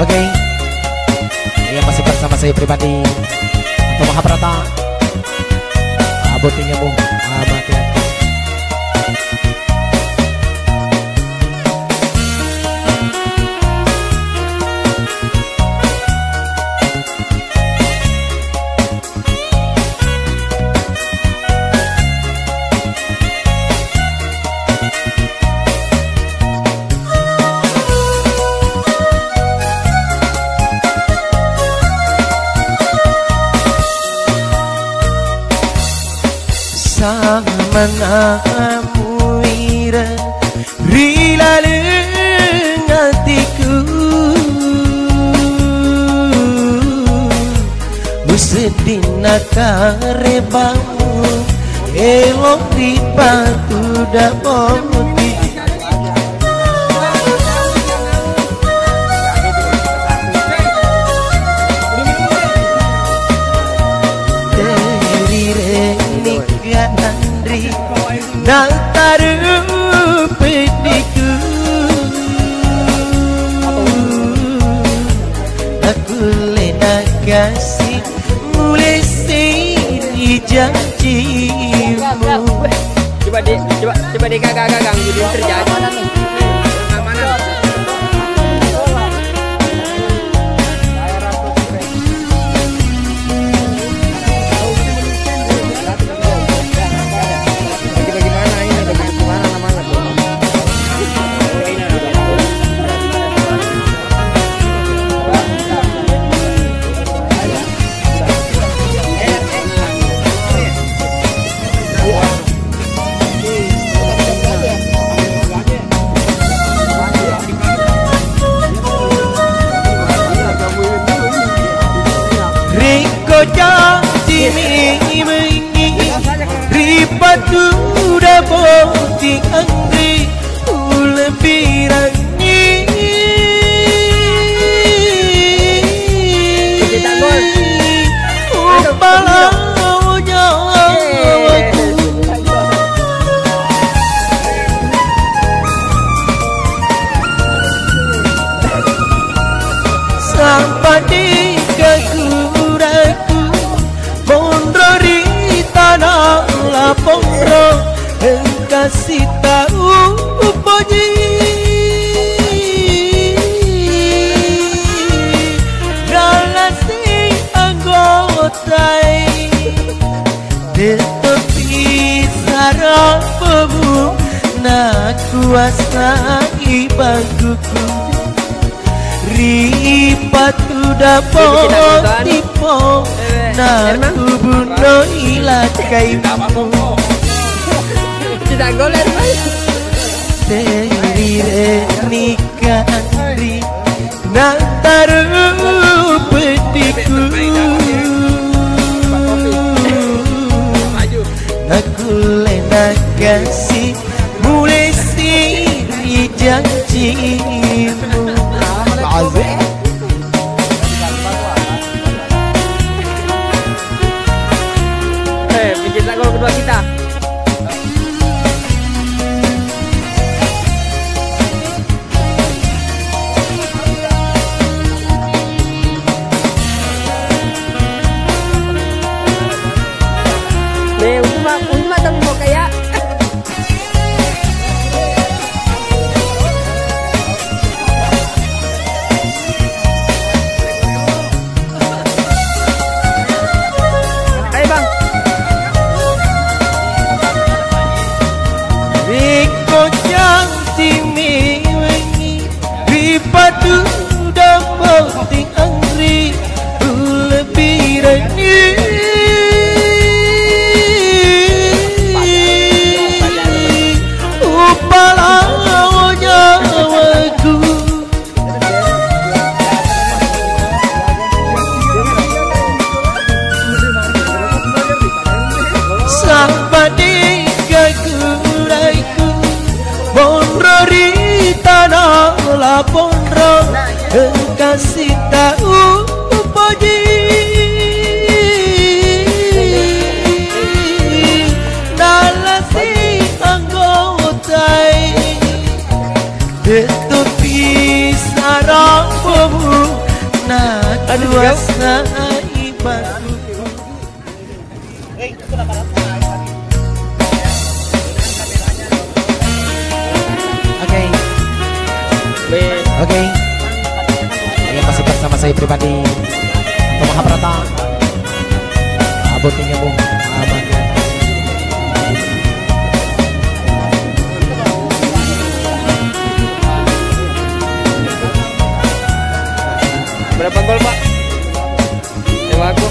Oke, ini masih bersama saya pribadi atau Mahabharata. Abotinya mu amati. Manamuira rilaleng hatiku Usedina karebamu elok ripatu dapoti Nataru pediku Aku lena kasih mulai sini janjimu Coba deh kakak jadi terjadi Ripatu dapoti angri ulebirangi Upalau nyawaku Sampai di kekuraku Mondrori tanah lapongro kasih tahu poji galasi anggotai tetapi sarapamu nak kuasai bangkuku ripatu dapot tipu nak bunuh ilakai kamu tidak goler Terire nikahri Nataru petiku Aku lena kasih mulai siri janjimu Bikin lagu kedua kita. Unma tapi mau kayak Ripatu dapoti angri ulebirangi Upalau nyawaku Sampai di kekuraku Mondrori tanah lapondro kasih tahu poji dalasi anggotai tetapi sarapamu Oke. Ini masih bersama saya pribadi Anto Mahaprata. Abotingnya Bung Abang. Berapa gol Pak? Dewa aku.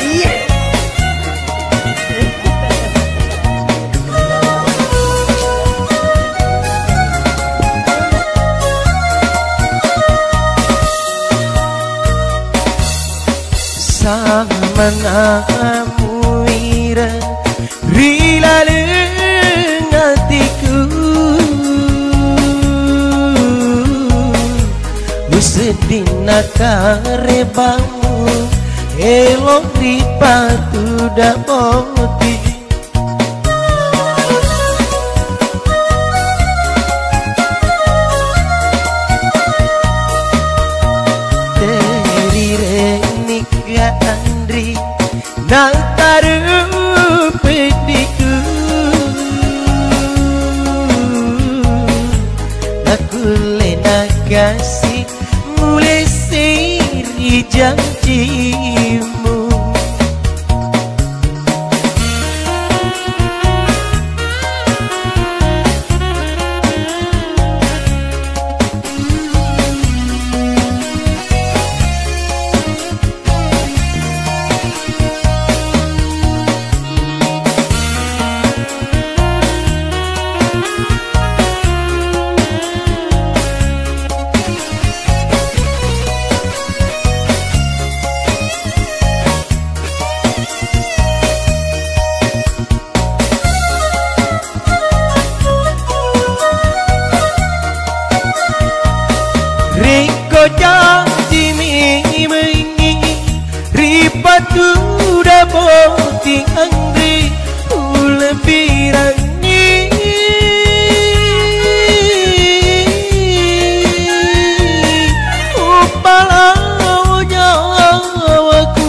Iya. Samanamu ira rilale ngatiku Usedina karebamu elok ripatu dapoti Nataru pediku Aku lena kasih mulai siri janjimu Janji mengi ripatu dapoti angri ulepirani upalau nyawaku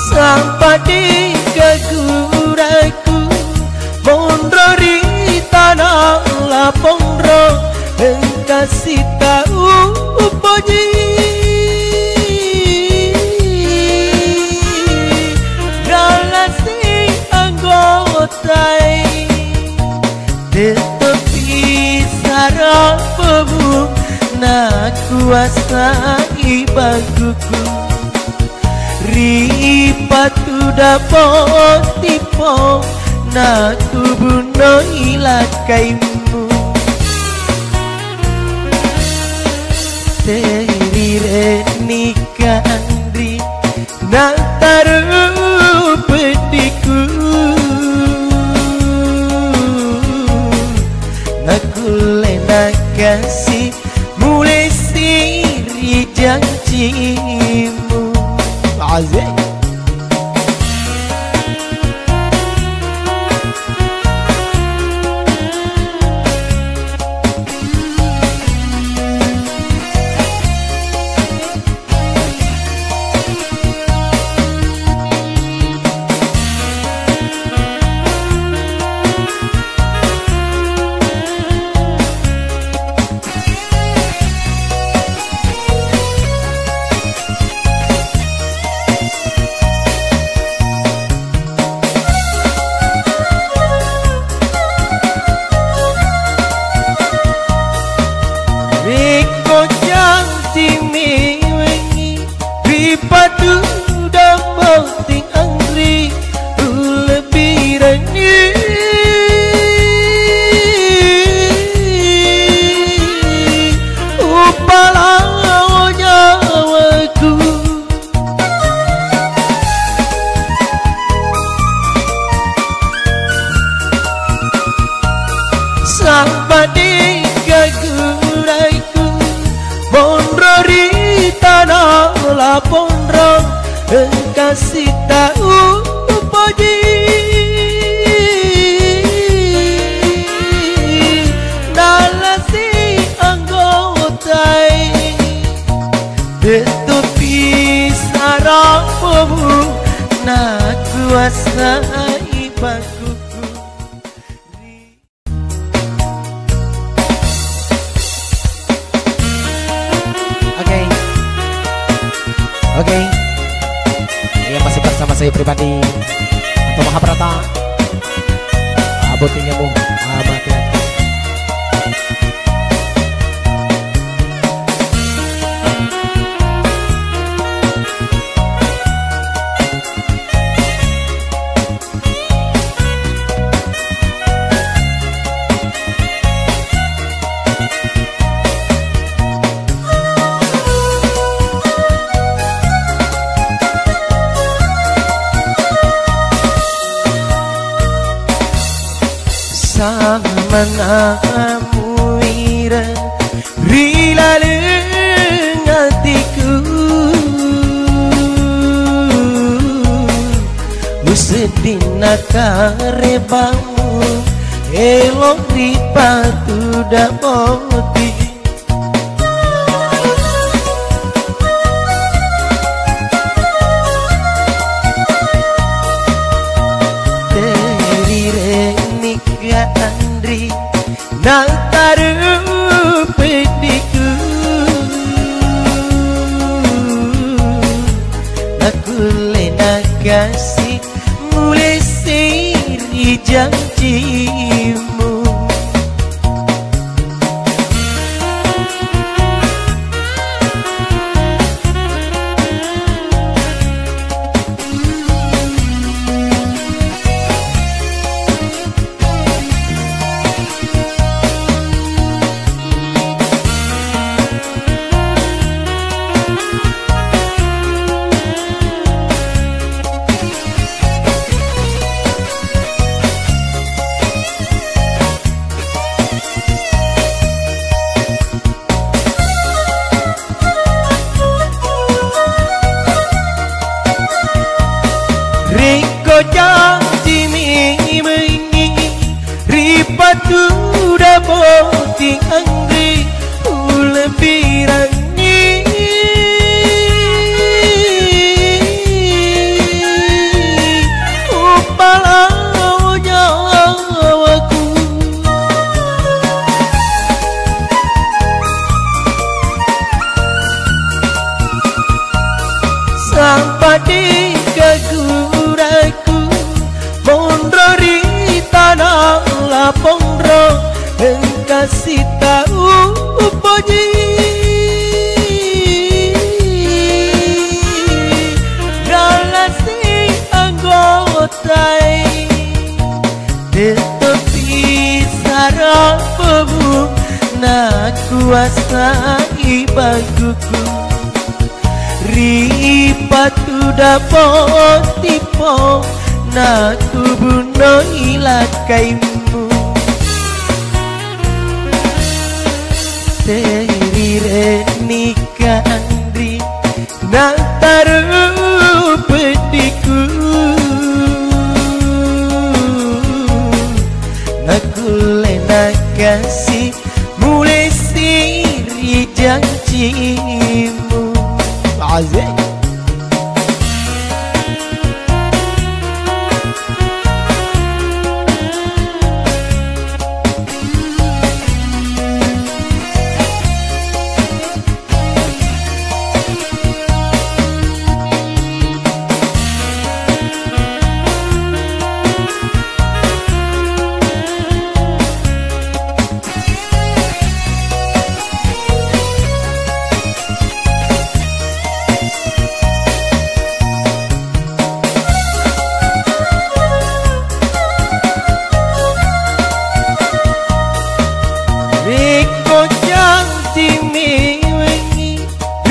sampai di keguraku Pondro di tanah la pondro kasih tahu poji galasi anggotai tetapi sarapamu nak kuasai baguku ripatu dapot tipe Naku bunuh ilakaimu Terire nikandri Nataru pediku Naku lena kasih mulai siri janjimu Azim Ripatu dapoting angri ulepirani upalau nyawaku sampai di keguraiku Pondro di tanah la pondro kasih tahu poji sarapamu nak kuasai bakuku. Oke, ini masih bersama saya pribadi atau Mahabharata. Abotinya bu, amati. Manamuira rilaleng hatiku Usedina karebamu elok ripatu dapoti Nataru pediku Aku lena kasih mulai siri janjimu janji mengi ripatu dapoti angri ulebirangi upalau nyawaku sampai di keguraku Pondro di tanah la pondro kasih tahu puji galasi anggota tetapi sarapamu nak kuasai baguku ripatu dapot tipe Naku bunuh ilakaimu Terire nikandri Nataru pediku Naku lena kasih mulai siri janjimu Azik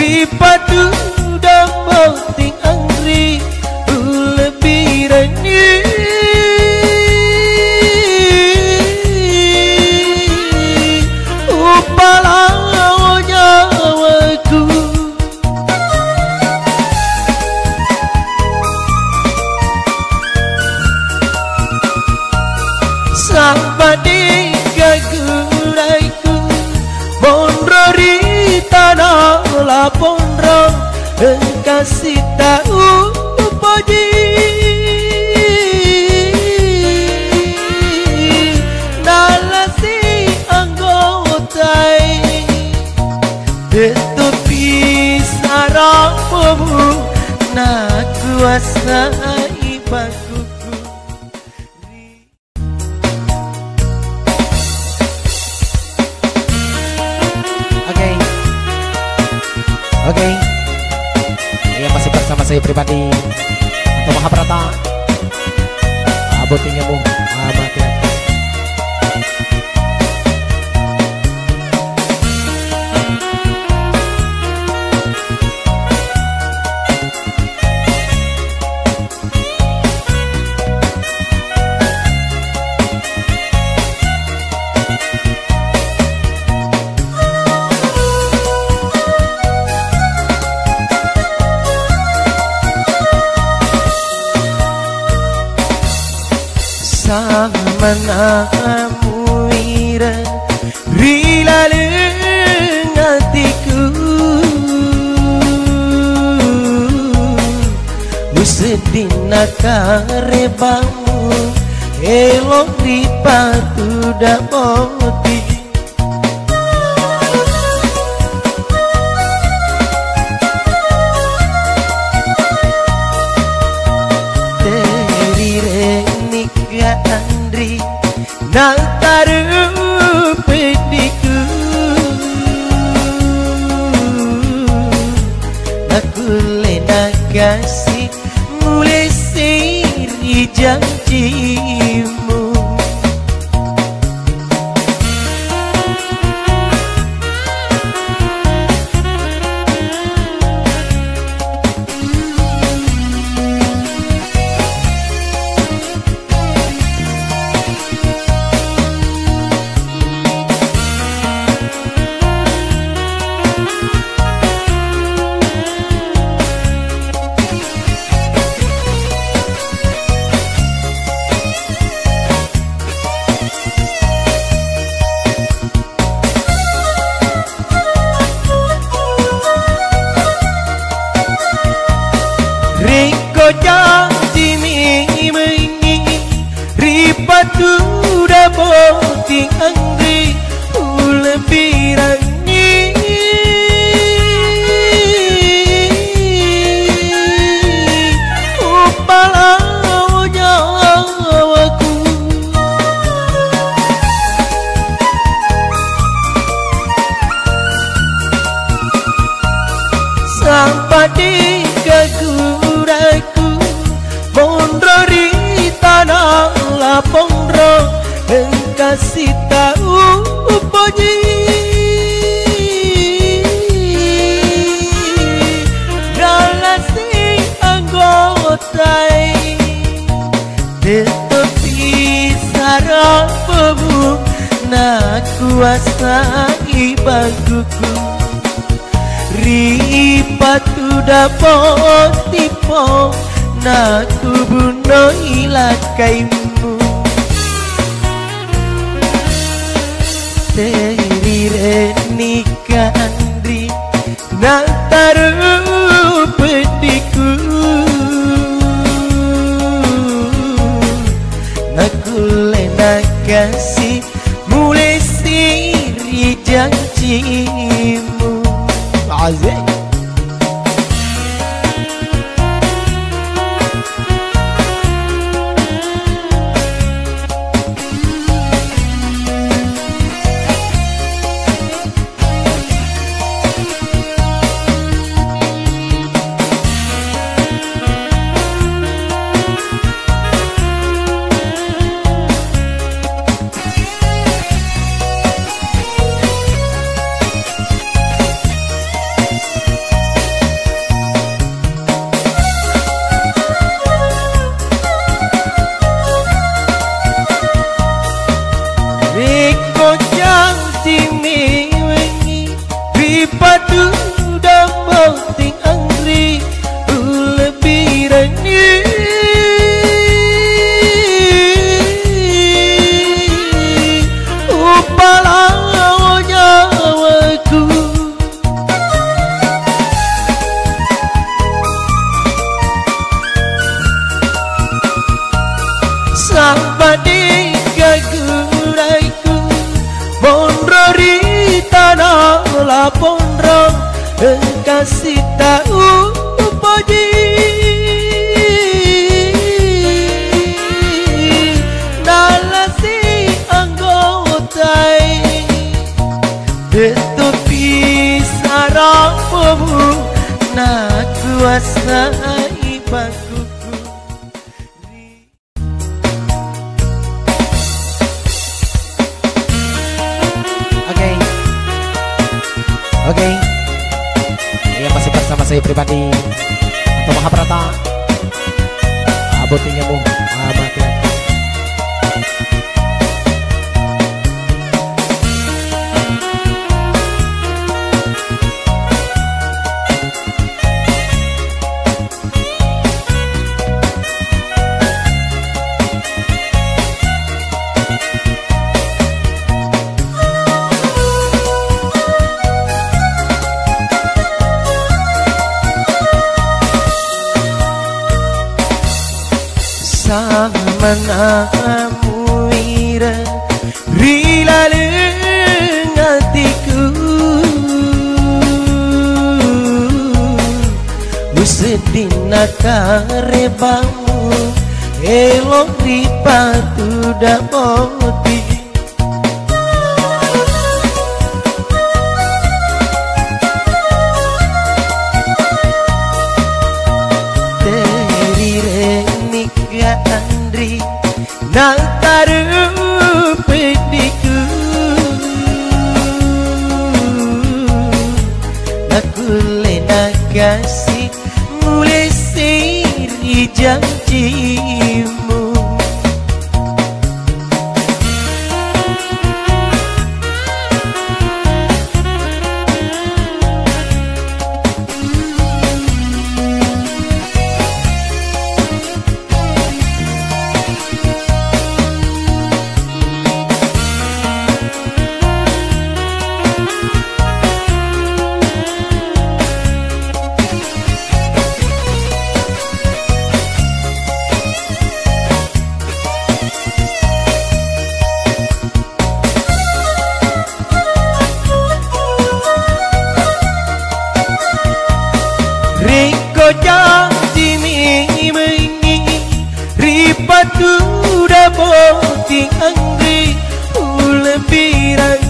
Ripatu dapat angri ulebirani upalau nyawaku sampai di keguraiku Pondro di tanah la pondro kasih tahu pagi nalasi anggotai tetapi sarapamu nak kuasai bakuku. Oke, ya masih bersama saya pribadi atau Mahabharata. Abotinya bu, abati. Manamuira rilaleng hatiku usedina karebamu elok ripatu dapoti Naltaru pediku Aku lena kasih mulai siri janjimu janji mengi ripatu dapoti angri lebirani upalau nyawaku sampai di kaguraku Pondro di tanah la pondro kasih tahu puji galasi anggotai tetapi sarapamu nak kuasai baguku ripatu dapot tipe naku bunuh ilakaimu terire nikandri naltaru pediku naku lena kasih mulai siri janjimu Azim Padu damau ting angri lebih rani upalau nyawaku masih tahu pagi nalasi anggotai tetapi sarapamu nak kuasai bakuku. Oke, ini masih bersama saya pribadi atau Mahaprata. Abotinya bu, mati. Manamuira rila hatiku Usedina karebamu elok ripatu dapoti Nataru pediku Nakule nakasi mulai siri janjimu janji mengi ripatu dapoti angri lebih